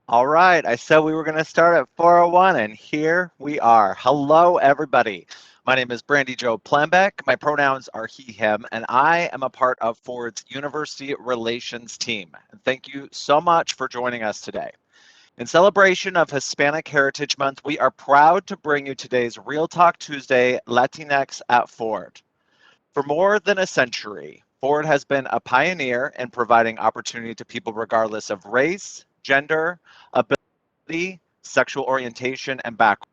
All right, I said we were going to start at 4:01, and here we are. Hello, everybody. My name is Brandy Joe Plembeck. My pronouns are he, him, and I am a part of Ford's University Relations team. And thank you so much for joining us today. In celebration of Hispanic Heritage Month, we are proud to bring you today's Real Talk Tuesday Latinx at Ford. For more than a century, Ford has been a pioneer in providing opportunity to people regardless of race, gender, ability, sexual orientation, and background.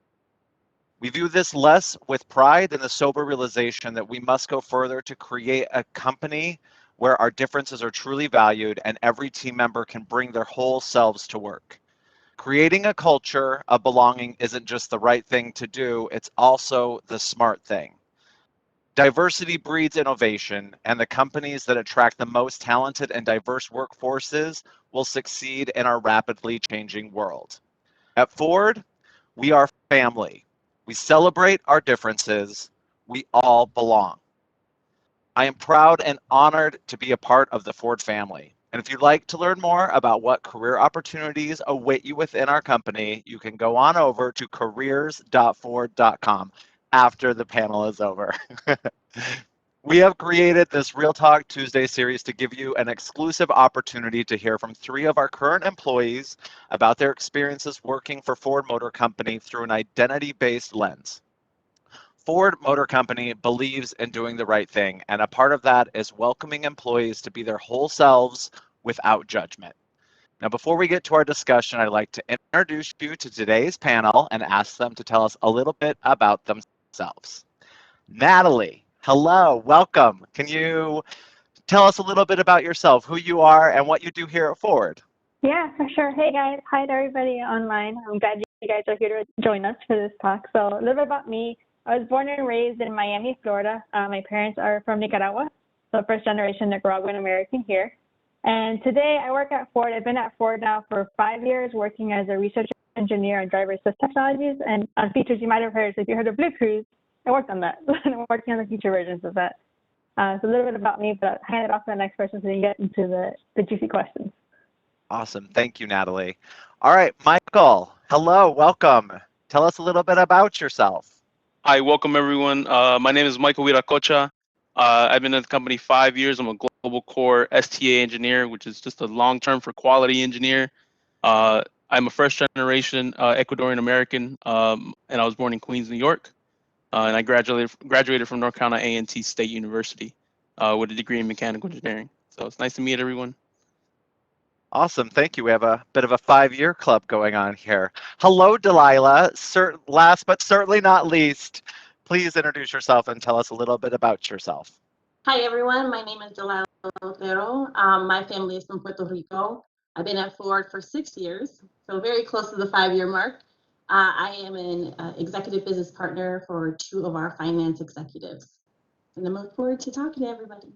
We view this less with pride than the sober realization that we must go further to create a company where our differences are truly valued and every team member can bring their whole selves to work. Creating a culture of belonging isn't just the right thing to do, it's also the smart thing. Diversity breeds innovation, and the companies that attract the most talented and diverse workforces will succeed in our rapidly changing world. At Ford, we are family. We celebrate our differences. We all belong. I am proud and honored to be a part of the Ford family. And if you'd like to learn more about what career opportunities await you within our company, you can go on over to careers.ford.com after the panel is over. We have created this Real Talk Tuesday series to give you an exclusive opportunity to hear from 3 of our current employees about their experiences working for Ford Motor Company through an identity-based lens. Ford Motor Company believes in doing the right thing, and a part of that is welcoming employees to be their whole selves without judgment. Now, before we get to our discussion, I'd like to introduce you to today's panel and ask them to tell us a little bit about themselves. Natalie, hello, welcome. Can you tell us a little bit about yourself, who you are, and what you do here at Ford? Yeah, for sure. Hey guys, hi to everybody online. I'm glad you guys are here to join us for this talk. So a little bit about me. I was born and raised in Miami, Florida. My parents are from Nicaragua, so first generation Nicaraguan American here. And today I work at Ford. I've been at Ford now for 5 years, working as a research engineer on driver assist technologies and on features you might have heard. So if you heard of Blue Cruise, I worked on that. I'm working on the future versions of that. So a little bit about me, but I'll hand it off to the next person so we can get into the juicy questions. Awesome. Thank you, Natalie. All right, Michael, hello, welcome. Tell us a little bit about yourself. Hi, welcome everyone. My name is Michael Guiracocha. I've been at the company 5 years. I'm a global core STA engineer, which is just a long-term for quality engineer. I'm a first generation Ecuadorian American, and I was born in Queens, New York. And I graduated from North Carolina A&T State University with a degree in mechanical engineering. So it's nice to meet everyone. Awesome, thank you. We have a bit of a 5-year club going on here. Hello, Delilah. Last but certainly not least, please introduce yourself and tell us a little bit about yourself. Hi, everyone. My name is Delilah Otero. My family is from Puerto Rico. I've been at Ford for 6 years, so very close to the 5-year mark. I am an executive business partner for 2 of our finance executives. And I look forward to talking to everybody.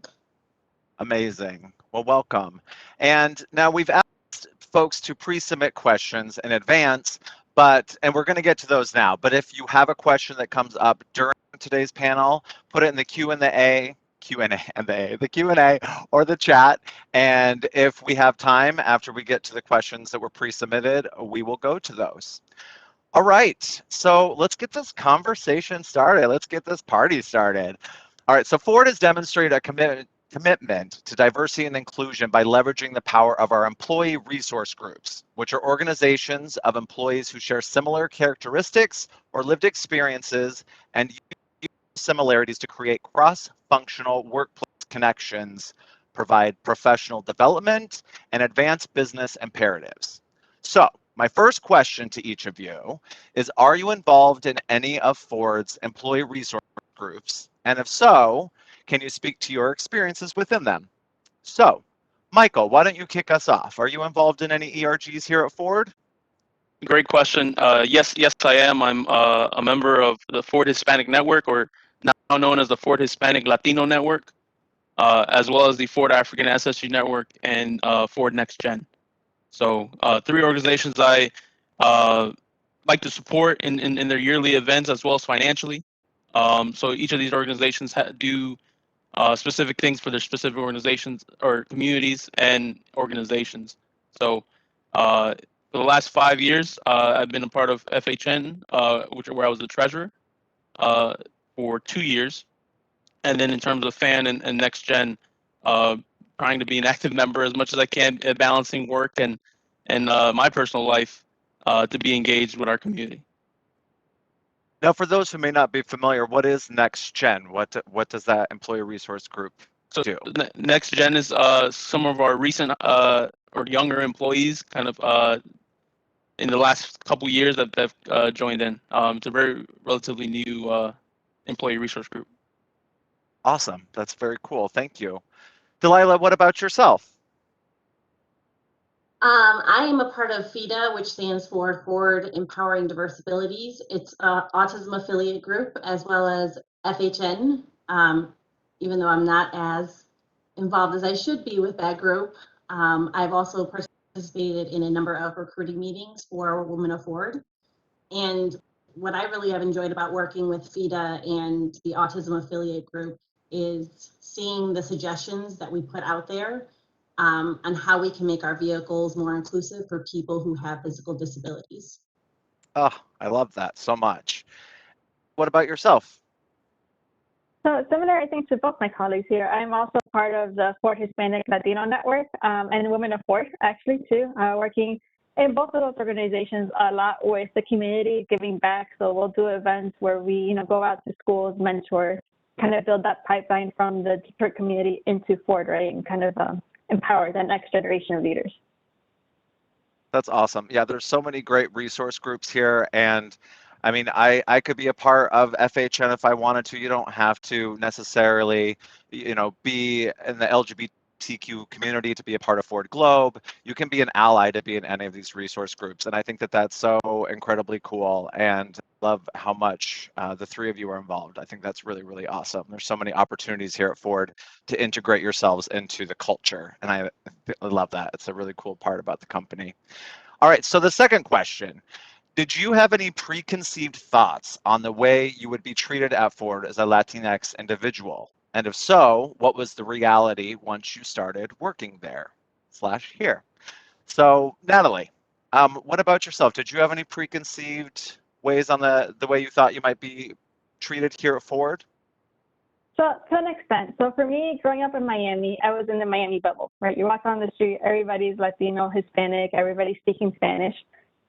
Amazing. Well, welcome. And now we've asked folks to pre-submit questions in advance, and we're going to get to those now. But if you have a question that comes up during today's panel, put it in the Q&A or the chat. And if we have time after we get to the questions that were pre-submitted, we will go to those. All right, so let's get this conversation started. Let's get this party started. All right, so Ford has demonstrated a commitment to diversity and inclusion by leveraging the power of our employee resource groups, which are organizations of employees who share similar characteristics or lived experiences and use similarities to create cross-functional workplace connections, provide professional development, and advance business imperatives. So, my first question to each of you is, are you involved in any of Ford's employee resource groups? And if so, can you speak to your experiences within them? So, Michael, why don't you kick us off? Are you involved in any ERGs here at Ford? Great question. Yes, I am. I'm a member of the Ford Hispanic Network, or now known as the Ford Hispanic Latino Network, as well as the Ford African Ancestry Network and Ford Next Gen. So 3 organizations I like to support in their yearly events as well as financially. So each of these organizations do specific things for their specific organizations or communities and organizations. So For the last 5 years, I've been a part of FHN, where I was the treasurer for 2 years. And then in terms of fan and next gen, trying to be an active member as much as I can, balancing work and my personal life to be engaged with our community. Now, for those who may not be familiar, what is Next Gen? What does that employee resource group do? Next Gen is some of our recent or younger employees, kind of in the last couple years that have joined in. It's a very relatively new employee resource group. Awesome. That's very cool. Thank you. Delilah, what about yourself? I am a part of FIDA, which stands for Ford Empowering Diverse Abilities. It's an autism affiliate group, as well as FHN, even though I'm not as involved as I should be with that group. I've also participated in a number of recruiting meetings for Women of Ford. And what I really have enjoyed about working with FIDA and the autism affiliate group is seeing the suggestions that we put out there on how we can make our vehicles more inclusive for people who have physical disabilities. Oh, I love that so much. What about yourself? So similar, I think, to both my colleagues here, I'm also part of the Ford Hispanic Latino Network and Women of Ford, actually, too, working in both of those organizations a lot with the community, giving back. So we'll do events where we, go out to schools, mentor, kind of build that pipeline from the Detroit community into Ford, right, and kind of empower that next generation of leaders. That's awesome. Yeah, there's so many great resource groups here, and I mean, I could be a part of FHN if I wanted to. You don't have to necessarily, be in the LGBTQ community to be a part of Ford Globe. You can be an ally to be in any of these resource groups, and I think that that's so incredibly cool, and love how much the three of you are involved. I think that's really, really awesome. There's so many opportunities here at Ford to integrate yourselves into the culture, and I love that. It's a really cool part about the company. All right, so the second question. Did you have any preconceived thoughts on the way you would be treated at Ford as a Latinx individual? And if so, what was the reality once you started working there / here? So, Natalie, what about yourself? Did you have any preconceived ways on the way you thought you might be treated here at Ford? So to an extent. So for me, growing up in Miami, I was in the Miami bubble, right? You walk on the street, everybody's Latino, Hispanic, everybody's speaking Spanish.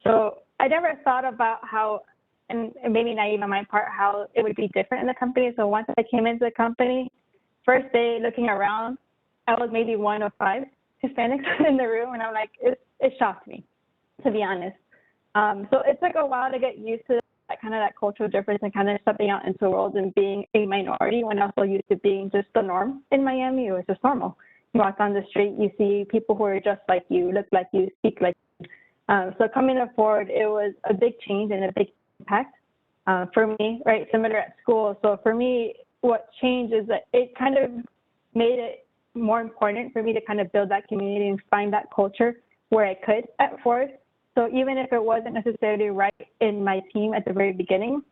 So I never thought about how, and maybe naive on my part, how it would be different in the company. So once I came into the company, first day looking around, I was maybe one of 5 Hispanics in the room, and I'm like, it shocked me, to be honest. So it took a while to get used to that cultural difference and kind of stepping out into the world and being a minority when I was so used to being just the norm in Miami. It was just normal. You walk down the street, you see people who are just like you, look like you, speak like you. So coming to Ford, it was a big change and a big impact for me, right? Similar at school. So for me, what changed is that it kind of made it more important for me to kind of build that community and find that culture where I could at Ford. So even if it wasn't necessarily right in my team at the very beginning,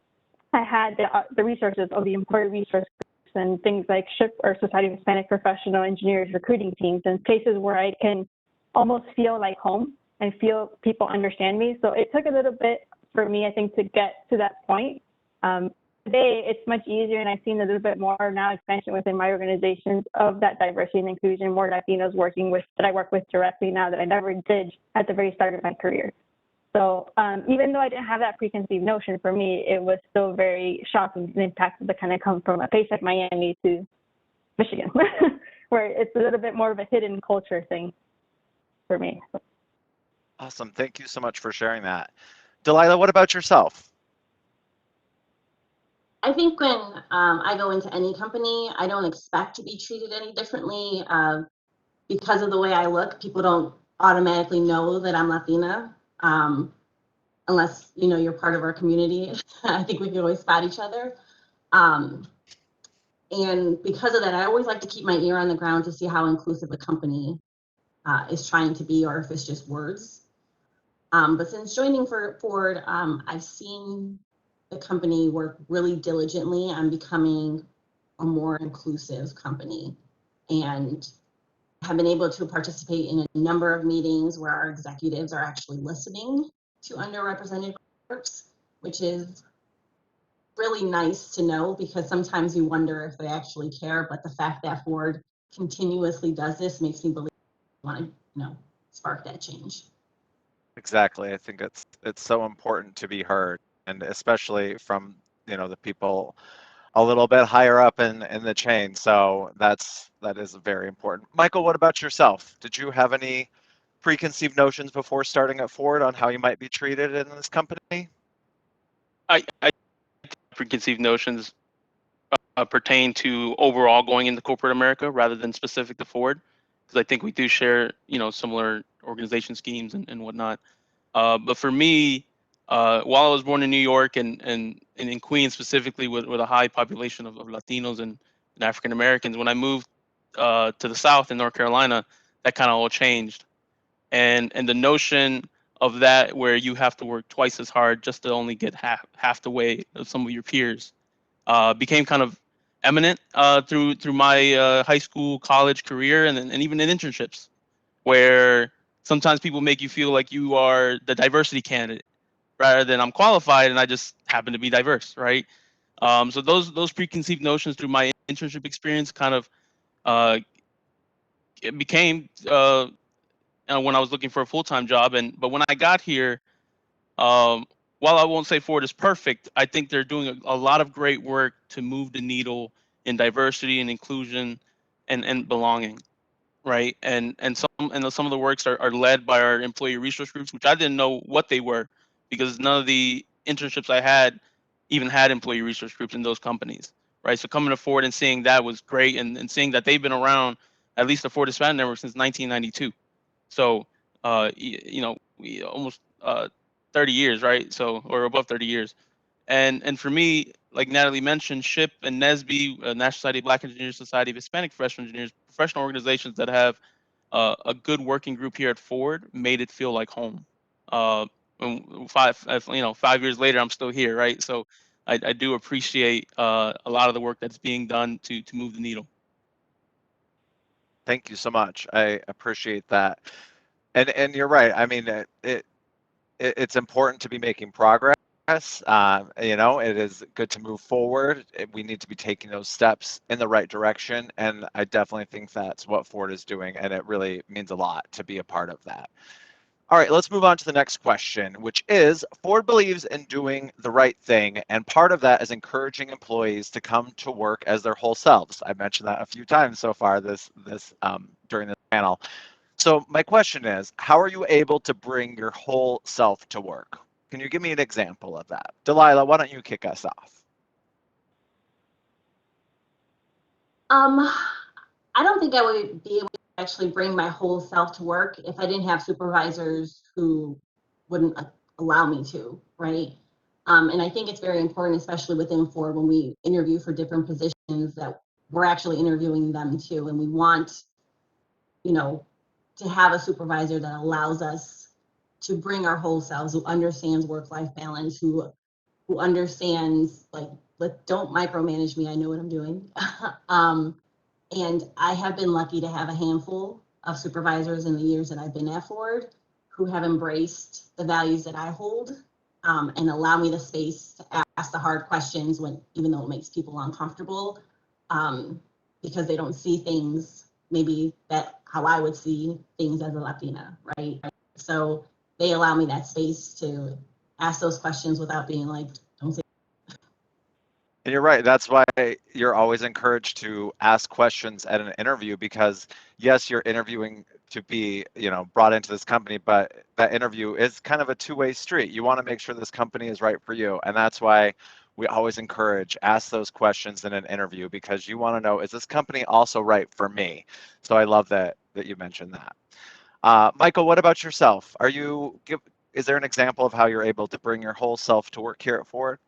I had the resources of the employee resource groups and things like SHIP, or Society of Hispanic Professional Engineers recruiting teams, and places where I can almost feel like home and feel people understand me. So it took a little bit for me, I think, to get to that point. Today, it's much easier, and I've seen a little bit more now expansion within my organizations of that diversity and inclusion, more Latinos that I work with directly now that I never did at the very start of my career. So even though I didn't have that preconceived notion, for me, it was still very shocking and impactful to kind of come from a place like Miami to Michigan, where it's a little bit more of a hidden culture thing for me. Awesome. Thank you so much for sharing that. Delilah, what about yourself? I think when I go into any company, I don't expect to be treated any differently. Because of the way I look, people don't automatically know that I'm Latina, unless you're part of our community. I think we can always spot each other. And because of that, I always like to keep my ear on the ground to see how inclusive a company is trying to be, or if it's just words. But since joining Ford, I've seen the company work really diligently on becoming a more inclusive company. And have been able to participate in a number of meetings where our executives are actually listening to underrepresented groups, which is really nice to know, because sometimes you wonder if they actually care, but the fact that Ford continuously does this makes me believe they want to, spark that change. Exactly. I think it's so important to be heard, and especially from, the people a little bit higher up in the chain. So that is very important. Michael, what about yourself? Did you have any preconceived notions before starting at Ford on how you might be treated in this company? I preconceived notions pertain to overall going into corporate America rather than specific to Ford, because I think we do share, similar organization schemes and whatnot. But for me, while I was born in New York and in Queens specifically, with a high population of Latinos and African Americans, when I moved to the South in North Carolina, that kind of all changed. And the notion of that, where you have to work twice as hard just to only get half the way of some of your peers, became kind of eminent through my high school, college career, and even in internships, where sometimes people make you feel like you are the diversity candidate rather than I'm qualified and I just happen to be diverse, right? So those preconceived notions through my internship experience kind of it became when I was looking for a full-time job. But when I got here, um, while I won't say Ford is perfect, I think they're doing a lot of great work to move the needle in diversity and inclusion and belonging, right? And some of the works are led by our employee resource groups, which I didn't know what they were, because none of the internships I had even had employee resource groups in those companies, right? So coming to Ford and seeing that was great, and seeing that they've been around, at least the Ford Hispanic Network, since 1992. So we almost 30 years, right? So, or above 30 years. And for me, like Natalie mentioned, SHIP and NSBE, National Society of Black Engineers, Society of Hispanic Professional Engineers, professional organizations that have a good working group here at Ford, made it feel like home. And 5 years later, I'm still here, right? So I do appreciate a lot of the work that's being done to move the needle. Thank you so much. I appreciate that. And you're right. I mean, it's important to be making progress. It is good to move forward. We need to be taking those steps in the right direction. And I definitely think that's what Ford is doing. And it really means a lot to be a part of that. All right, let's move on to the next question, which is Ford believes in doing the right thing. And part of that is encouraging employees to come to work as their whole selves. I mentioned that a few times so far during this panel. So my question is, how are you able to bring your whole self to work? Can you give me an example of that? Delilah, why don't you kick us off? I don't think I would be able to actually bring my whole self to work if I didn't have supervisors who wouldn't allow me to, right? And I think it's very important, especially within Ford, when we interview for different positions, that we're actually interviewing them too. And we want, to have a supervisor that allows us to bring our whole selves, who understands work-life balance, who understands, like, don't micromanage me, I know what I'm doing. And I have been lucky to have a handful of supervisors in the years that I've been at Ford who have embraced the values that I hold, and allow me the space to ask the hard questions, even though it makes people uncomfortable, because they don't see things maybe how I would see things as a Latina, right? So they allow me that space to ask those questions without being like, don't say. And you're right. That's why you're always encouraged to ask questions at an interview, because yes, you're interviewing to be, brought into this company, but that interview is kind of a two-way street. You want to make sure this company is right for you. And that's why we always ask those questions in an interview, because you want to know, is this company also right for me? So I love that you mentioned that. Michael, what about yourself? Is there an example of how you're able to bring your whole self to work here at Ford?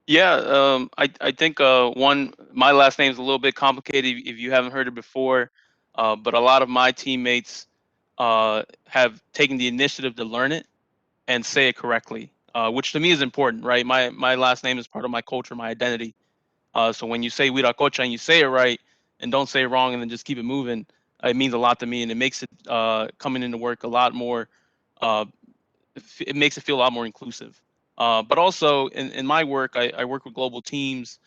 Yeah, I think my last name is a little bit complicated if you haven't heard it before, but a lot of my teammates have taken the initiative to learn it and say it correctly, which to me is important, right? My last name is part of my culture, my identity. So when you say Guiracocha and you say it right and don't say it wrong and then just keep it moving, it means a lot to me, and it makes it coming into work a lot more. It makes it feel a lot more inclusive. But also in my work, I work with global teams,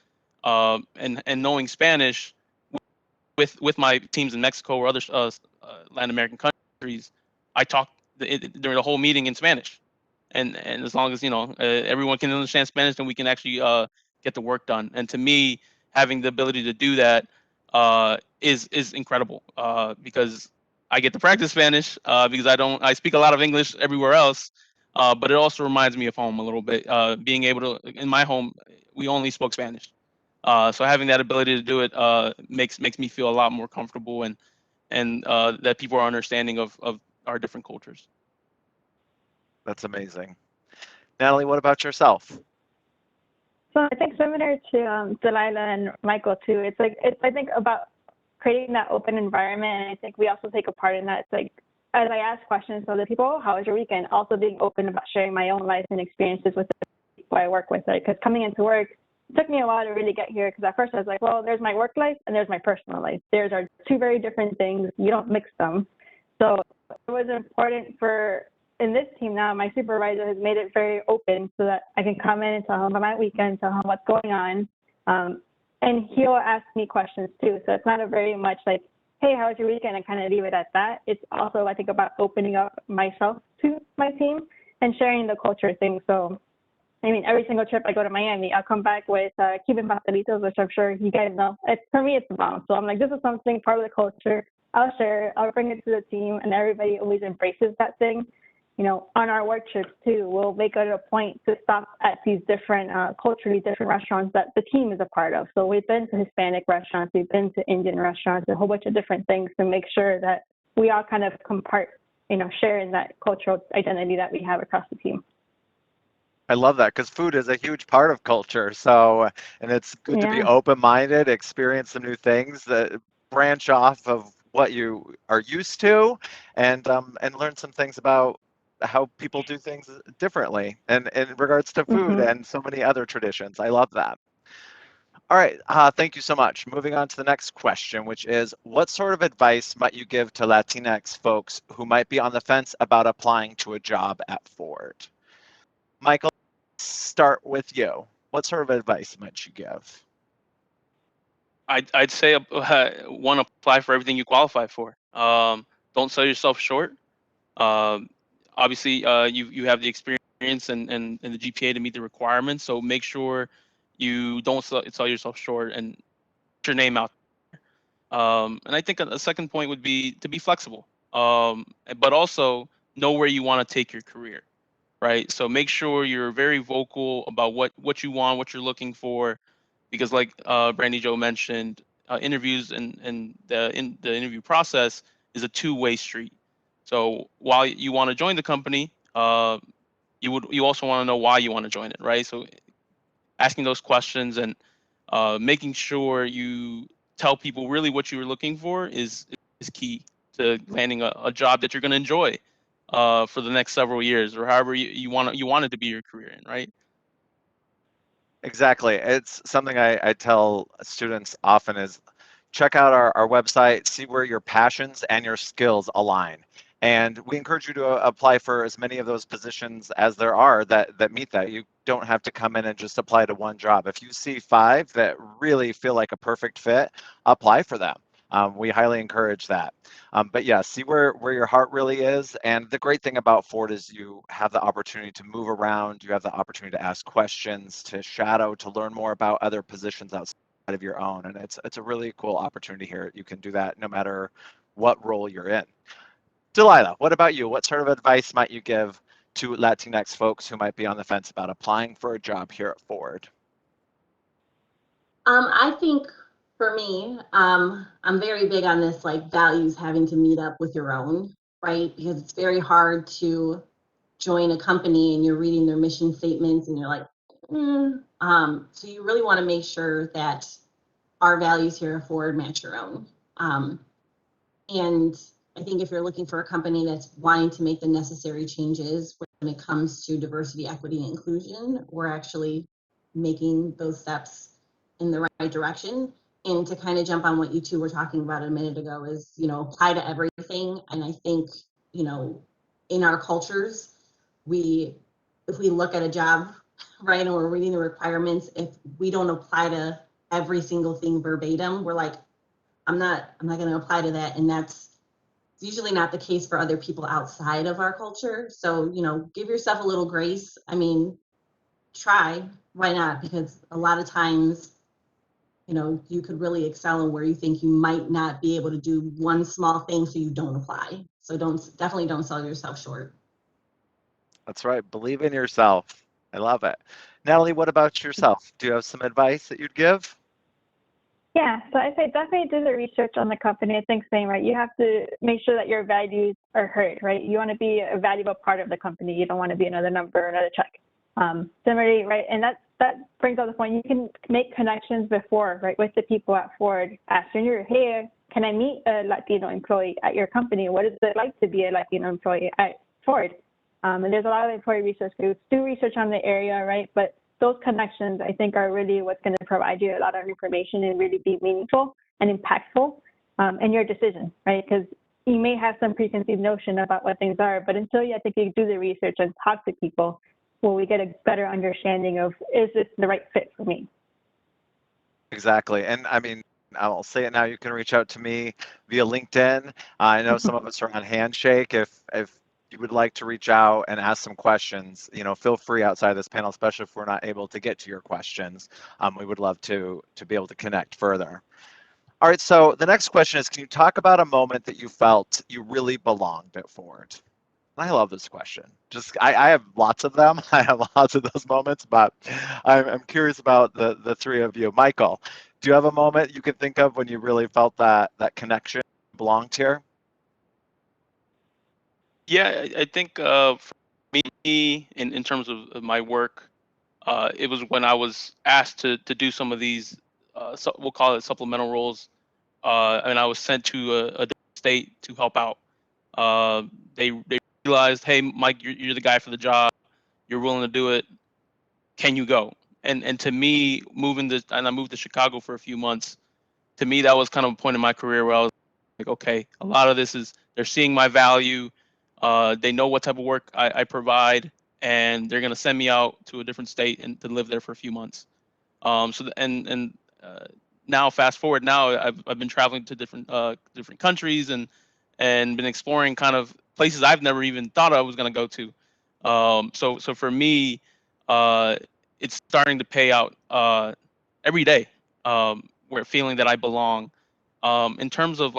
and knowing Spanish with my teams in Mexico or other Latin American countries, I talk during the whole meeting in Spanish, and as long as everyone can understand Spanish, then we can actually get the work done. And to me, having the ability to do that is incredible, because I get to practice Spanish, because I speak a lot of English everywhere else, but it also reminds me of home a little bit. Being able to, in my home, we only spoke Spanish. So having that ability to do it makes me feel a lot more comfortable, and that people are understanding of our different cultures. That's amazing. Natalie, what about yourself? So I think similar to Delilah and Michael too, it's I think about creating that open environment, and I think we also take a part in that. It's like, as I ask questions to other people, oh, how was your weekend? Also being open about sharing my own life and experiences with the people I work with. Because coming into work, it took me a while to really get here, because at first I was like, well, there's my work life and there's my personal life. There's are two very different things. You don't mix them. So it was important in this team now, my supervisor has made it very open so that I can come in and tell him about my weekend, tell him what's going on. And he'll ask me questions too. So it's not a very much like, hey, how was your weekend? And kind of leave it at that. It's also, I think, about opening up myself to my team and sharing the culture thing. So, I mean, every single trip I go to Miami, I'll come back with Cuban pastelitos, which I'm sure you guys know. For me, it's the bomb. So I'm like, this is something, part of the culture. I'll share it. I'll bring it to the team, and everybody always embraces that thing. On our work trips too, we'll make it a point to stop at these different, culturally different restaurants that the team is a part of. So we've been to Hispanic restaurants, we've been to Indian restaurants, a whole bunch of different things to make sure that we all kind of share in that cultural identity that we have across the team. I love that, because food is a huge part of culture. So, and it's good to be open-minded, experience some new things that branch off of what you are used to, and learn some things about how people do things differently, and in regards to food and so many other traditions. I love that. All right, thank you so much. Moving on to the next question, which is, what sort of advice might you give to Latinx folks who might be on the fence about applying to a job at Ford? Michael, start with you. What sort of advice might you give? I'd say one, apply for everything you qualify for. Don't sell yourself short. Obviously, you have the experience and the GPA to meet the requirements. So make sure you don't sell yourself short and get your name out. And I think a second point would be to be flexible, but also know where you want to take your career, right? So make sure you're very vocal about what you want, what you're looking for, because like Brandy Joe mentioned, interviews and the interview process is a two-way street. So while you want to join the company, you also want to know why you want to join it, right? So asking those questions and making sure you tell people really what you're looking for is key to landing a job that you're going to enjoy for the next several years, or however you want it to be your career in, right? Exactly. It's something I tell students often is, check out our website, see where your passions and your skills align. And we encourage you to apply for as many of those positions as there are that meet that. You don't have to come in and just apply to one job. If you see 5 that really feel like a perfect fit, apply for them. We highly encourage that. But yeah, see where your heart really is. And the great thing about Ford is you have the opportunity to move around. You have the opportunity to ask questions, to shadow, to learn more about other positions outside of your own. And it's a really cool opportunity here. You can do that no matter what role you're in. Delilah, what about you? What sort of advice might you give to Latinx folks who might be on the fence about applying for a job here at Ford? I think for me, I'm very big on this, like, values having to meet up with your own, right? Because it's very hard to join a company and you're reading their mission statements and you're like, so you really want to make sure that our values here at Ford match your own. And I think if you're looking for a company that's wanting to make the necessary changes when it comes to diversity, equity, and inclusion, we're actually making those steps in the right direction. and to kind of jump on what you two were talking about a minute ago is, you know, apply to everything. And I think, you know, in our cultures, if we look at a job, right, and we're reading the requirements, if we don't apply to every single thing verbatim, we're like, I'm not going to apply to that. And that's usually not the case for other people outside of our culture. So, you know, give yourself a little grace. I mean, try, why not? Because a lot of times, you know, you could really excel in where you think you might not be able to do one small thing, so you don't apply. So definitely don't sell yourself short. That's right. Believe in yourself. I love it. Natalie, what about yourself? Do you have some advice that you'd give? Yeah, so I say definitely do the research on the company. I think same, right? You have to make sure that your values are heard, right? You want to be a valuable part of the company. You don't want to be another number or another check. Similarly, right? And that brings up the point. You can make connections before, right, with the people at Ford. Asking you, hey, can I meet a Latino employee at your company? What is it like to be a Latino employee at Ford? And there's a lot of employee research groups. Do research on the area, right? But those connections, I think, are really what's going to provide you a lot of information and really be meaningful and impactful in your decision, right? Because you may have some preconceived notion about what things are, but until you, I think, you do the research and talk to people, will we get a better understanding of, is this the right fit for me? Exactly. And I mean, I'll say it now, you can reach out to me via LinkedIn. I know some of us are on Handshake. If you would like to reach out and ask some questions, you know, feel free outside this panel, especially if we're not able to get to your questions. We would love to be able to connect further. All right, so the next question is, can you talk about a moment that you felt you really belonged at Ford? I love this question. I have lots of them. I have lots of those moments, but I'm curious about the three of you. Michael, do you have a moment you can think of when you really felt that connection, belonged here? Yeah, I think for me, in terms of my work, it was when I was asked to do some of these, we'll call it supplemental roles, and I was sent to a different state to help out. Uh, they realized, hey, Mike, you're the guy for the job. You're willing to do it. Can you go? And to me, I moved to Chicago for a few months. To me, that was kind of a point in my career where I was like, okay, a lot of this is they're seeing my value. They know what type of work I provide, and they're gonna send me out to a different state and to live there for a few months. Now fast forward, now I've been traveling to different countries and been exploring kind of places I've never even thought I was gonna go to. So for me, uh, it's starting to pay out every day. Where feeling that I belong. In terms of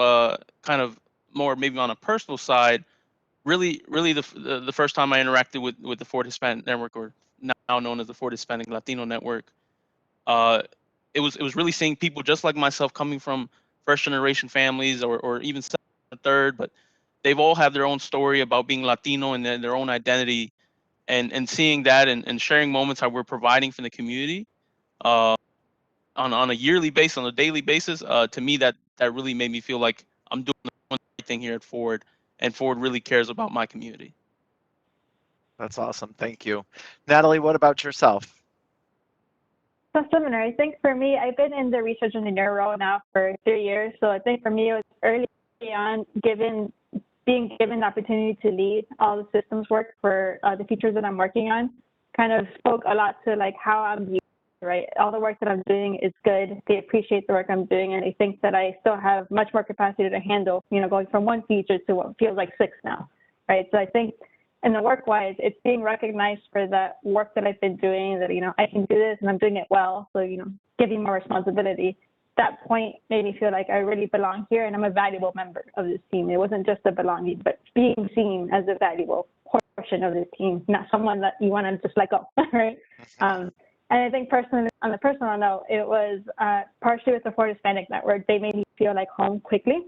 kind of more maybe on a personal side, really the first time I interacted with the Ford Hispanic Network, or now known as the Ford Hispanic Latino Network, uh, it was really seeing people just like myself coming from first generation families or even second or third, but they've all had their own story about being Latino and their own identity, and seeing that and sharing moments how we're providing for the community. Uh, on a yearly basis, on a daily basis, to me that really made me feel like I'm doing the right thing here at Ford, and Ford really cares about my community. That's awesome. Thank you. Natalie, what about yourself? So similar. I think for me, I've been in the research engineer role now for 3 years. So I think for me, it was early on being given the opportunity to lead all the systems work for the features that I'm working on, kind of spoke a lot to like how I'm viewed, right? All the work that I'm doing is good. They appreciate the work I'm doing, and I think that I still have much more capacity to handle, you know, going from one feature to what feels like 6 now, right? So I think in the work-wise, it's being recognized for that work that I've been doing, that, you know, I can do this and I'm doing it well. So, you know, giving more responsibility. That point made me feel like I really belong here and I'm a valuable member of this team. It wasn't just a belonging, but being seen as a valuable portion of this team, not someone that you want to just let go, right? And I think personally, on the personal note, it was partially with the Ford Hispanic Network. They made me feel like home quickly.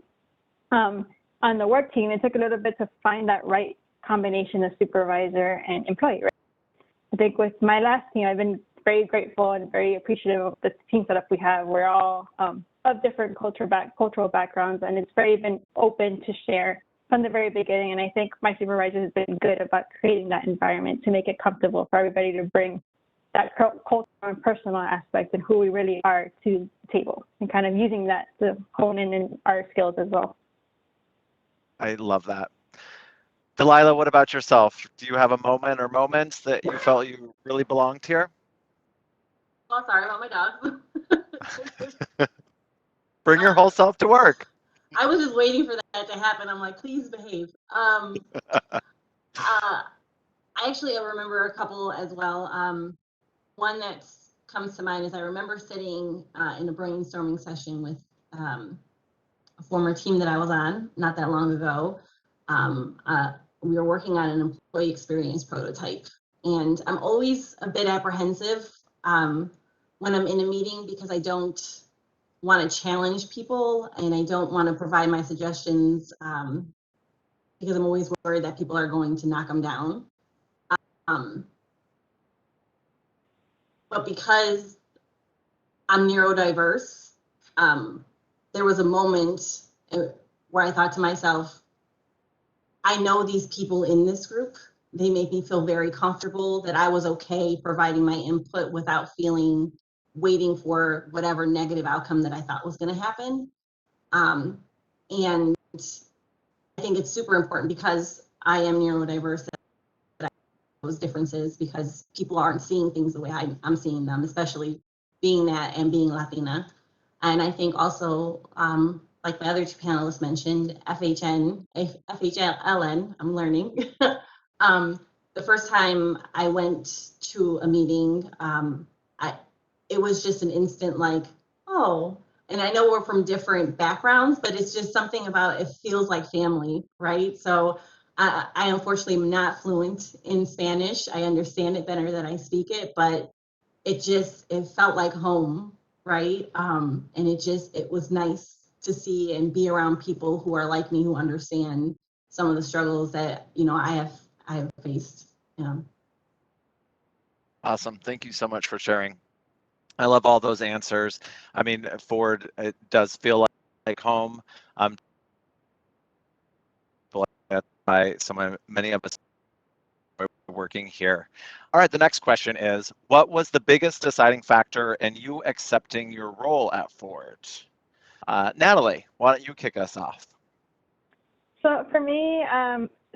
On the work team, it took a little bit to find that right combination of supervisor and employee, right? I think with my last team, I've been very grateful and very appreciative of the team setup we have. We're all of different cultural backgrounds, and it's very been open to share from the very beginning. And I think my supervisor has been good about creating that environment to make it comfortable for everybody to bring that cultural and personal aspect and who we really are to the table, and kind of using that to hone in our skills as well. I love that. Delilah, what about yourself? Do you have a moment or moments that you felt you really belonged here? Oh, sorry about my dogs. Bring your whole self to work. I was just waiting for that to happen. I'm like, please behave. I actually remember a couple as well. One that comes to mind is I remember sitting in a brainstorming session with a former team that I was on not that long ago. We were working on an employee experience prototype, and I'm always a bit apprehensive when I'm in a meeting because I don't want to challenge people and I don't want to provide my suggestions because I'm always worried that people are going to knock them down. But because I'm neurodiverse, there was a moment where I thought to myself, I know these people in this group. They make me feel very comfortable that I was okay providing my input without waiting for whatever negative outcome that I thought was going to happen. And I think it's super important because I am neurodiverse that I those differences because people aren't seeing things the way I'm seeing them, especially being that and being Latina. And I think also, like my other two panelists mentioned, FHLN, I'm learning. The first time I went to a meeting, it was just an instant like, oh, and I know we're from different backgrounds, but it's just something about it feels like family, right? So I unfortunately am not fluent in Spanish. I understand it better than I speak it, but it felt like home, right? And it was nice to see and be around people who are like me, who understand some of the struggles that, I have faced. Awesome. Thank you so much for sharing. I love all those answers. I mean, Ford, it does feel like home. Many of us are working here. All right, the next question is, what was the biggest deciding factor in you accepting your role at Ford? Natalie, why don't you kick us off? So for me,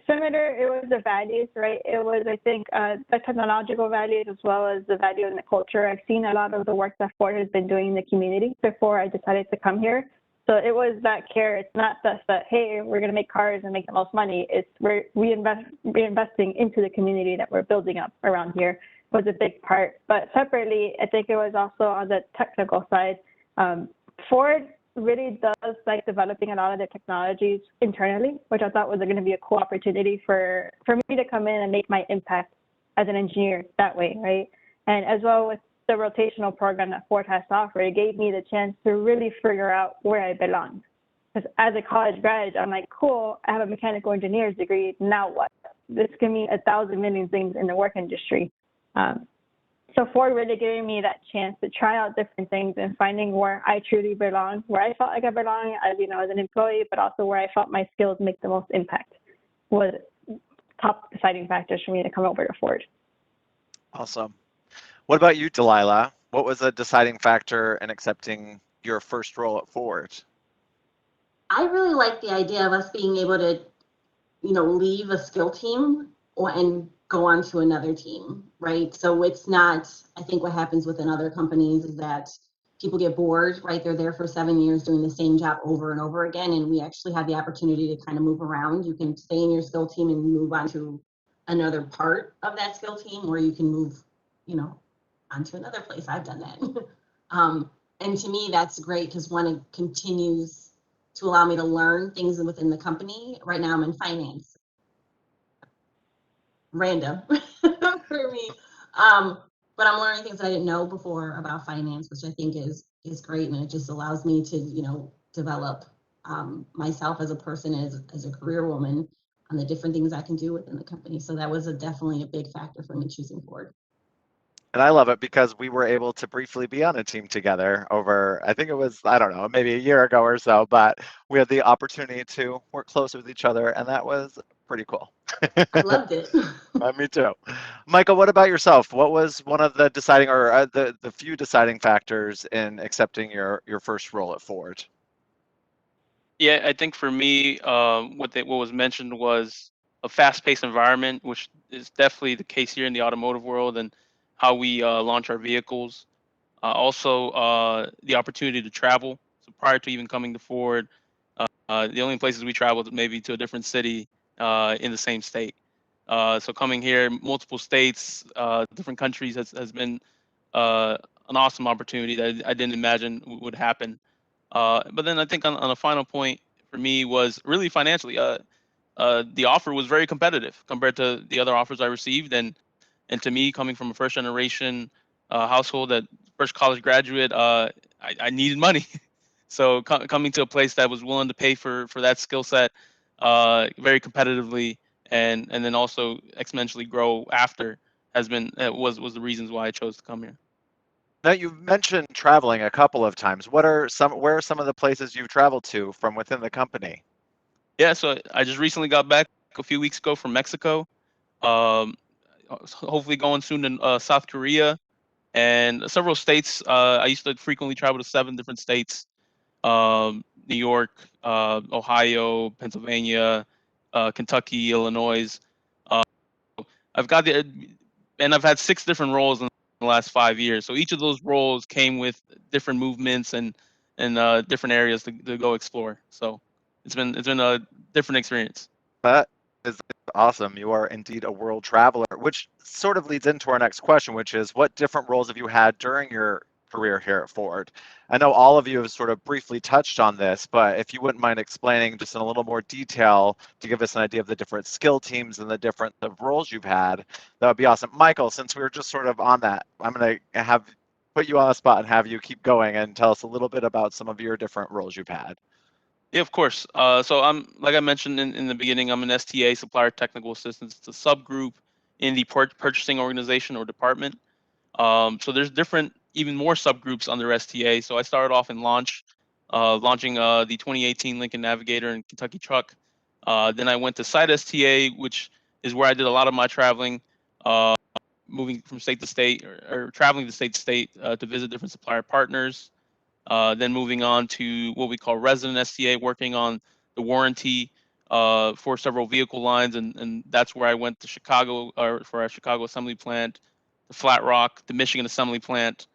similar, it was the values, right? It was, I think, the technological values as well as the value in the culture. I've seen a lot of the work that Ford has been doing in the community before I decided to come here. So it was that care. It's not just that, hey, we're going to make cars and make the most money. It's we're reinvesting into the community that we're building up around here was a big part. But separately, I think it was also on the technical side. Ford really does like developing a lot of their technologies internally, which I thought was going to be a cool opportunity for me to come in and make my impact as an engineer that way, right? And as well with the rotational program that Ford has to offer, it gave me the chance to really figure out where I belong. Because as a college grad, I'm like, cool, I have a mechanical engineer's degree, now what? This can mean 1,000 million things in the work industry. So Ford really giving me that chance to try out different things and finding where I truly belong, where I felt like I belong as, as an employee, but also where I felt my skills make the most impact was top deciding factors for me to come over to Ford. Awesome. What about you, Delilah? What was a deciding factor in accepting your first role at Ford? I really like the idea of us being able to, leave a skill team and go on to another team, right? So it's not, I think what happens within other companies is that people get bored, right? They're there for 7 years doing the same job over and over again. And we actually have the opportunity to kind of move around. You can stay in your skill team and move on to another part of that skill team, or you can move, onto another place. I've done that. And to me, that's great because one, it continues to allow me to learn things within the company. Right now I'm in finance. Random for me. But I'm learning things I didn't know before about finance, which I think is great. And it just allows me to, develop myself as a person, as a career woman on the different things I can do within the company. So that was definitely a big factor for me choosing Ford. And I love it because we were able to briefly be on a team together over, I think it was, I don't know, maybe a year ago or so, but we had the opportunity to work close with each other, and that was pretty cool. I loved it. Me too. Michael, what about yourself? What was one of the deciding or the few deciding factors in accepting your first role at Ford? Yeah, I think for me, what was mentioned was a fast-paced environment, which is definitely the case here in the automotive world and how we launch our vehicles. Also, the opportunity to travel. So prior to even coming to Ford, the only places we traveled maybe to a different city in the same state. So coming here, multiple states, different countries has been uh, an awesome opportunity that I didn't imagine would happen. But then I think on a final point for me was really financially. The offer was very competitive compared to the other offers I received, and to me, coming from a first generation household, that first college graduate, I needed money. So coming to a place that was willing to pay for that skill set very competitively, and then also exponentially grow after has been was the reasons why I chose to come here. Now, you've mentioned traveling a couple of times. Where are some of the places you've traveled to from within the company? Yeah, so I just recently got back a few weeks ago from Mexico. Um, Hopefully going soon to South Korea and several states. I used to frequently travel to 7 different states: New York, Ohio, Pennsylvania, Kentucky, Illinois. Uh, I've got the and I've had 6 different roles in the last 5 years. So each of those roles came with different movements and different areas to go explore. So it's been a different experience. That is awesome. You are indeed a world traveler, which sort of leads into our next question, which is what different roles have you had during your career here at Ford? I know all of you have sort of briefly touched on this, but if you wouldn't mind explaining just in a little more detail to give us an idea of the different skill teams and the different roles you've had, that would be awesome. Michael, since we were just sort of on that, I'm going to have put you on the spot and have you keep going and tell us a little bit about some of your different roles you've had. Yeah, of course. So I'm, like I mentioned in the beginning, I'm an STA, Supplier Technical Assistant. It's a subgroup in the purchasing organization or department. So there's different, even more subgroups under STA. So I started off in launching the 2018 Lincoln Navigator and Kentucky Truck. Then I went to Site STA, which is where I did a lot of my traveling, uh, moving from state to state or traveling to state to visit different supplier partners. Then moving on to what we call resident STA, working on the warranty for several vehicle lines, and that's where I went to Chicago for our Chicago assembly plant, the Flat Rock, the Michigan assembly plant,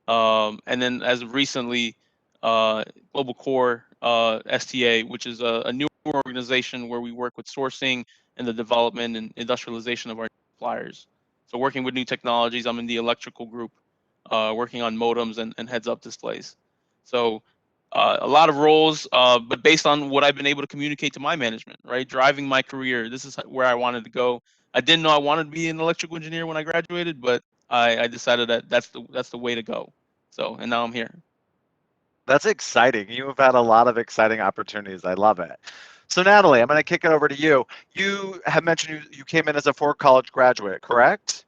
and then as of recently, Global Core STA, which is a new organization where we work with sourcing and the development and industrialization of our suppliers. So working with new technologies, I'm in the electrical group, working on modems and heads-up displays. So a lot of roles, but based on what I've been able to communicate to my management, right? Driving my career, this is where I wanted to go. I didn't know I wanted to be an electrical engineer when I graduated, but I decided that that's the way to go. So, and now I'm here. That's exciting. You have had a lot of exciting opportunities. I love it. So, Natalie, I'm going to kick it over to you. You have mentioned you came in as a Ford College graduate, correct?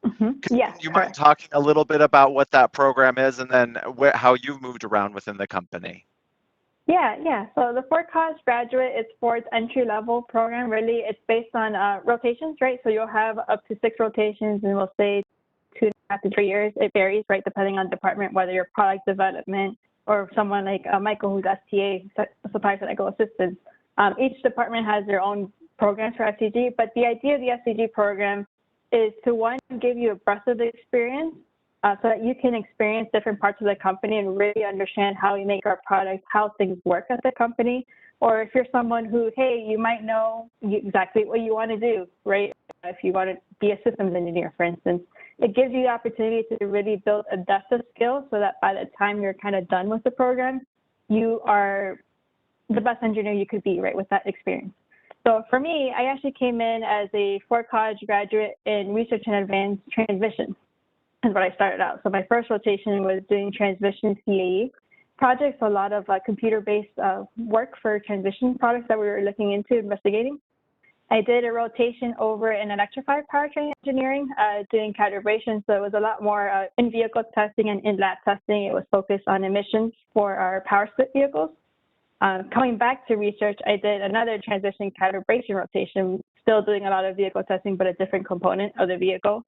Yes, You mind correct. talking a little bit about what that program is and then how you've moved around within the company? Yeah. So the Ford College Graduate is Ford's entry-level program. Really, it's based on rotations, right? So you'll have up to 6 rotations, and we'll say 2.5 to 3 years. It varies, right, depending on department, whether you're product development or someone like Michael, who's STA, Supplier Technical Assistance. Each department has their own programs for SCG, but the idea of the SCG program is to, one, give you a breadth of experience so that you can experience different parts of the company and really understand how we make our products, how things work at the company. Or if you're someone who, hey, you might know exactly what you want to do, right? If you want to be a systems engineer, for instance, it gives you the opportunity to really build a depth of skills so that by the time you're kind of done with the program, you are the best engineer you could be, right, with that experience. So for me, I actually came in as a Ford College graduate in research and advanced transmission is what I started out. So my first rotation was doing transmission CAE projects, a lot of computer-based work for transmission products that we were looking into investigating. I did a rotation over in electrified powertrain engineering, doing calibration. So it was a lot more in-vehicle testing and in-lab testing. It was focused on emissions for our power split vehicles. Coming back to research, I did another transition calibration rotation, still doing a lot of vehicle testing, but a different component of the vehicle.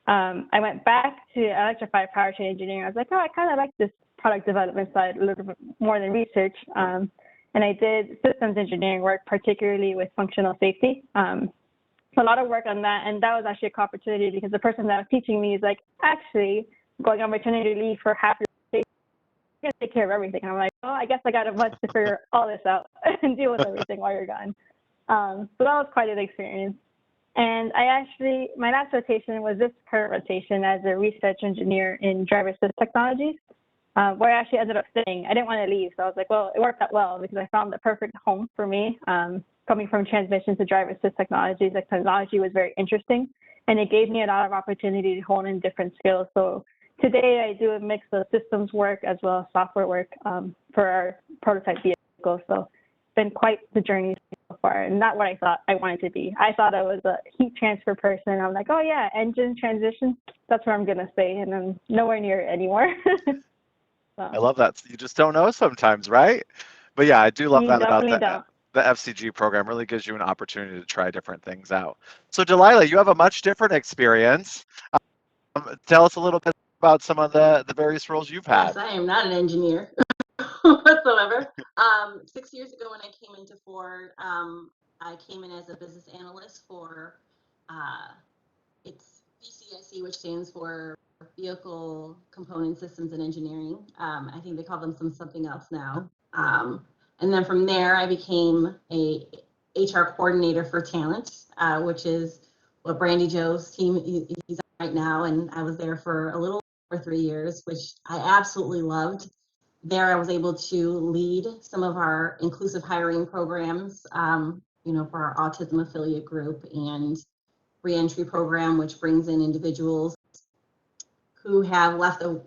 I went back to electrified powertrain engineering. I was like, oh, I kind of like this product development side a little bit more than research. And I did systems engineering work, particularly with functional safety. So a lot of work on that. And that was actually a opportunity because the person that was teaching me is like, actually, going on maternity leave for half your day, you're going to take care of everything. And I'm like, oh, I guess I got a month to figure all this out and deal with everything while you're gone. So that was quite an experience. And my last rotation was this current rotation as a research engineer in driver assist technologies, where I actually ended up staying. I didn't want to leave, so I was like, well, it worked out well because I found the perfect home for me. Coming from transmission to driver assist technologies, the technology was very interesting, and it gave me a lot of opportunity to hone in different skills. So today I do a mix of systems work as well as software work for our prototype vehicles. So it's been quite the journey so far, and not what I thought I wanted to be. I thought I was a heat transfer person. I'm like, oh yeah, engine transition, that's where I'm gonna stay, and I'm nowhere near it anymore. So, I love that. You just don't know sometimes, right? But yeah, I do love that about the FCG program. Really gives you an opportunity to try different things out. So Delilah, you have a much different experience. Tell us a little bit about some of the various roles you've had. Yes, I am not an engineer whatsoever. 6 years ago when I came into Ford, I came in as a business analyst for it's VCIC, which stands for Vehicle Component Systems and Engineering. I think they call them something else now. And then from there, I became a HR coordinator for talent, which is what Brandy Joe's team is right now. And I was there for a little over 3 years, which I absolutely loved. There, I was able to lead some of our inclusive hiring programs, for our autism affiliate group and reentry program, which brings in individuals who have left the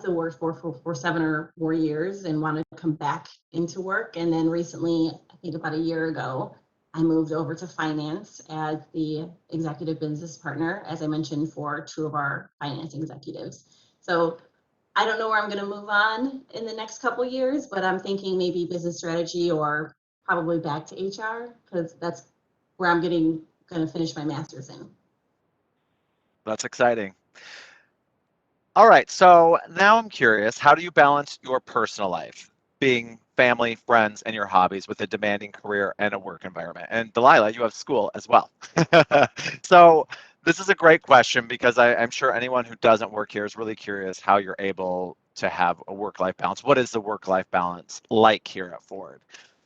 workforce for 7 or more years and want to come back into work. And then recently, I think about a year ago, I moved over to finance as the executive business partner, as I mentioned, for 2 of our finance executives. So I don't know where I'm going to move on in the next couple of years, but I'm thinking maybe business strategy or probably back to HR, because that's where I'm going to finish my master's in. That's exciting. All right, so now I'm curious, how do you balance your personal life, being family, friends, and your hobbies with a demanding career and a work environment? And Delilah, you have school as well. So this is a great question because I'm sure anyone who doesn't work here is really curious how you're able to have a work-life balance. What is the work-life balance like here at Ford?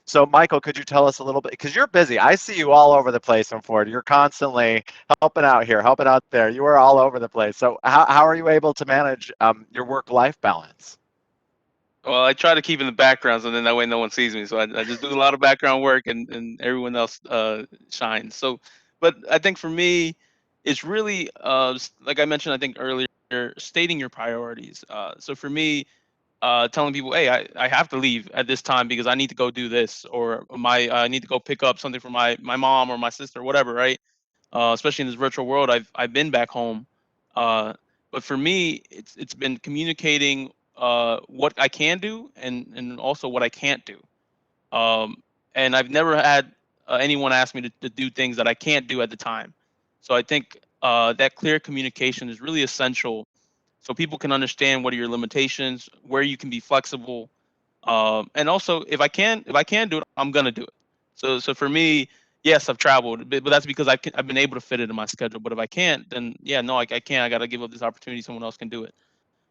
So Michael, could you tell us a little bit, because you're busy. I see you all over the place in Ford. You're constantly helping out here, helping out there. You are all over the place. So how are you able to manage your work-life balance? Well, I try to keep in the background, so then that way no one sees me. So I just do a lot of background work, and everyone else shines. So, but I think for me, it's really like I mentioned, I think earlier, stating your priorities. So for me, telling people, hey, I have to leave at this time because I need to go do this, or I need to go pick up something for my mom or my sister, whatever, right? Especially in this virtual world, I've been back home, but for me, it's been communicating what I can do and also what I can't do. And I've never had anyone ask me to do things that I can't do at the time. So I think that clear communication is really essential so people can understand what are your limitations, where you can be flexible, and also if I can do it, I'm gonna do it. So for me, yes, I've traveled, but that's because I've been able to fit it in my schedule. But if I can't, then yeah, no, I can't. I got to give up this opportunity. Someone else can do it.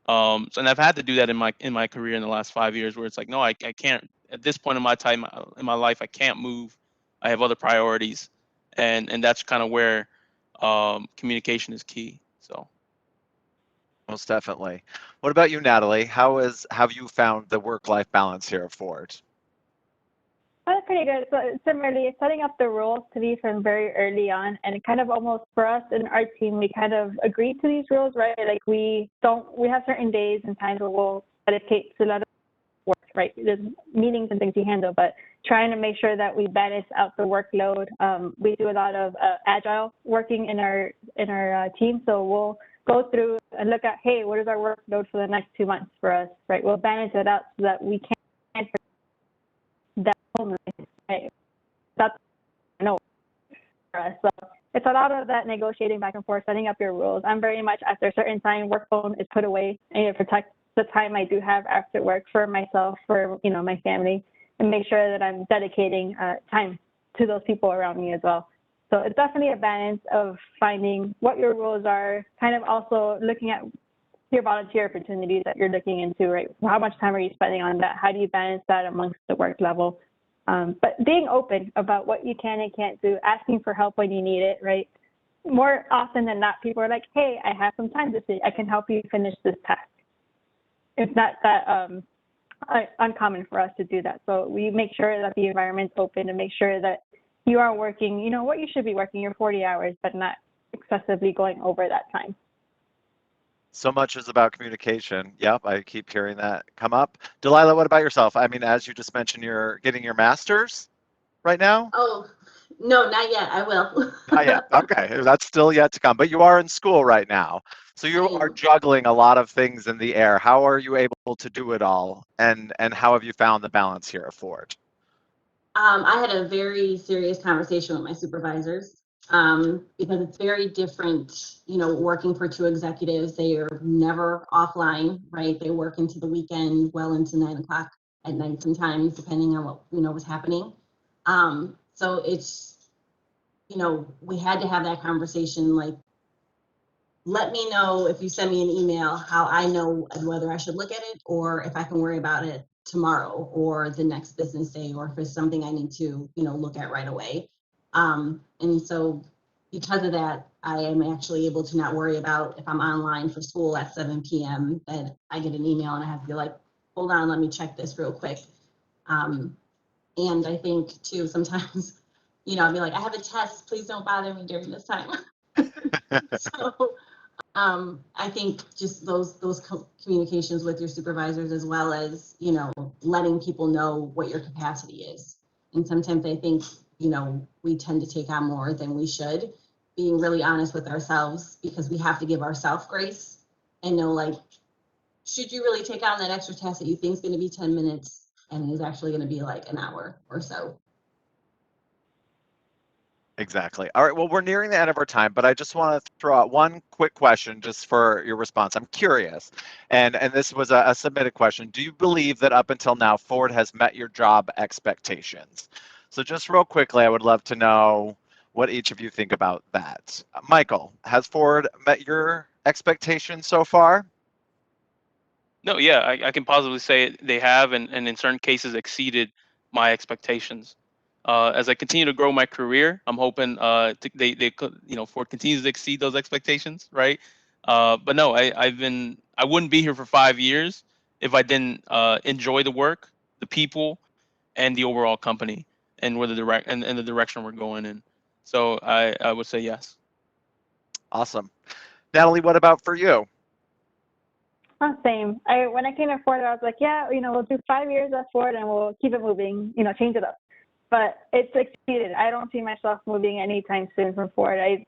So and I've had to do that in my career in the last 5 years, where it's like, no, I can't at this point in my time in my life, I can't move. I have other priorities, and that's kind of where communication is key. So. Most definitely. What about you, Natalie? Have you found the work-life balance here at Ford? That's pretty good. So similarly, setting up the rules to be from very early on, and kind of almost for us in our team, we kind of agreed to these rules, right? Like we have certain days and times where we'll dedicate to a lot of work, right? There's meetings and things you handle, but trying to make sure that we balance out the workload. We do a lot of agile working in our team, so we'll go through and look at, hey, what is our workload for the next 2 months for us, right? We'll balance it out so that we can that home life, right? That's no for us. So it's a lot of that negotiating back and forth, setting up your rules. I'm very much after a certain time, work phone is put away. I need to protect the time I do have after work for myself, for my family, and make sure that I'm dedicating time to those people around me as well. So it's definitely a balance of finding what your rules are, kind of also looking at your volunteer opportunities that you're looking into, right? How much time are you spending on that? How do you balance that amongst the work level? But being open about what you can and can't do, asking for help when you need it, right? More often than not, people are like, hey, I have some time this week. I can help you finish this task. It's not that uncommon for us to do that. So we make sure that the environment's open and make sure that you are working, what you should be working, your 40 hours, but not excessively going over that time. So much is about communication. Yep, I keep hearing that come up. Delilah, what about yourself? I mean, as you just mentioned, you're getting your master's right now? Oh, no, not yet. I will. Not yet. Okay, that's still yet to come. But you are in school right now. So you are juggling a lot of things in the air. How are you able to do it all? And how have you found the balance here at Ford? I had a very serious conversation with my supervisors because it's very different, working for two executives. They are never offline, right? They work into the weekend, well into 9 o'clock at night sometimes, depending on what, was happening. So it's, we had to have that conversation, like, let me know if you send me an email how I know whether I should look at it or if I can worry about it tomorrow or the next business day, or if it's something I need to, look at right away. And so because of that, I am actually able to not worry about if I'm online for school at 7 p.m. that I get an email and I have to be like, hold on, let me check this real quick. And I think too, sometimes, I'll be like, I have a test, please don't bother me during this time. So I think just those communications with your supervisors, as well as, letting people know what your capacity is. And sometimes I think, we tend to take on more than we should, being really honest with ourselves, because we have to give ourselves grace and know, like, should you really take on that extra task that you think is going to be 10 minutes and is actually going to be like an hour or so? Exactly. All right. Well, we're nearing the end of our time, but I just want to throw out one quick question just for your response. I'm curious, and this was a submitted question. Do you believe that up until now, Ford has met your job expectations? So just real quickly, I would love to know what each of you think about that. Michael, has Ford met your expectations so far? No, yeah, I can positively say they have, and in certain cases exceeded my expectations. As I continue to grow my career, I'm hoping they could, Ford continues to exceed those expectations, right? But no, I wouldn't be here for 5 years if I didn't enjoy the work, the people, and the overall company, and where and the direction we're going in. So I would say yes. Awesome. Natalie, what about for you? Same. When I came to Ford, I was like, yeah, we'll do 5 years at Ford and we'll keep it moving, change it up. But it's exceeded. I don't see myself moving anytime soon from Ford. I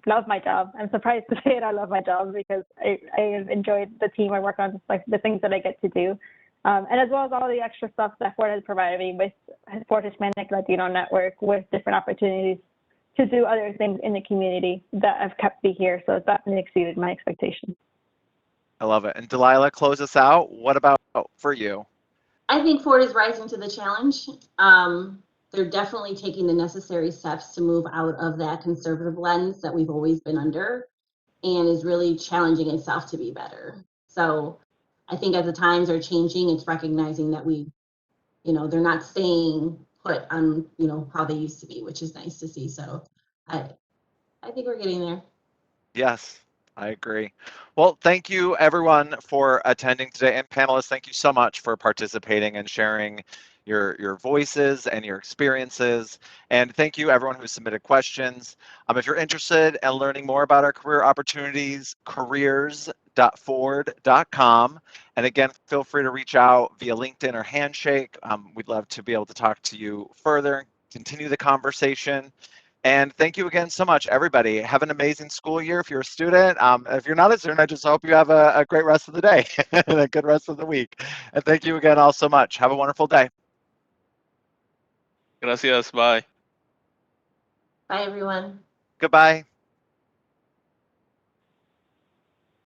love my job. I'm surprised to say it. I love my job because I have enjoyed the team I work on, like the things that I get to do. And as well as all the extra stuff that Ford has provided me with Ford Hispanic Latino Network, with different opportunities to do other things in the community that have kept me here. So it's definitely exceeded my expectations. I love it. And Delilah, close us out. What about for you? I think Ford is rising to the challenge. They're definitely taking the necessary steps to move out of that conservative lens that we've always been under, and is really challenging itself to be better. So I think as the times are changing, it's recognizing that they're not staying put on, how they used to be, which is nice to see. So I think we're getting there. Yes, I agree. Well, thank you everyone for attending today, and panelists, thank you so much for participating and sharing your voices and your experiences. And thank you everyone who submitted questions. If you're interested in learning more about our career opportunities, careers.ford.com. And again, feel free to reach out via LinkedIn or Handshake. We'd love to be able to talk to you further, continue the conversation. And thank you again so much, everybody. Have an amazing school year if you're a student. If you're not a student, I just hope you have a great rest of the day and a good rest of the week. And thank you again all so much. Have a wonderful day. Gracias. Bye. Bye, everyone. Goodbye.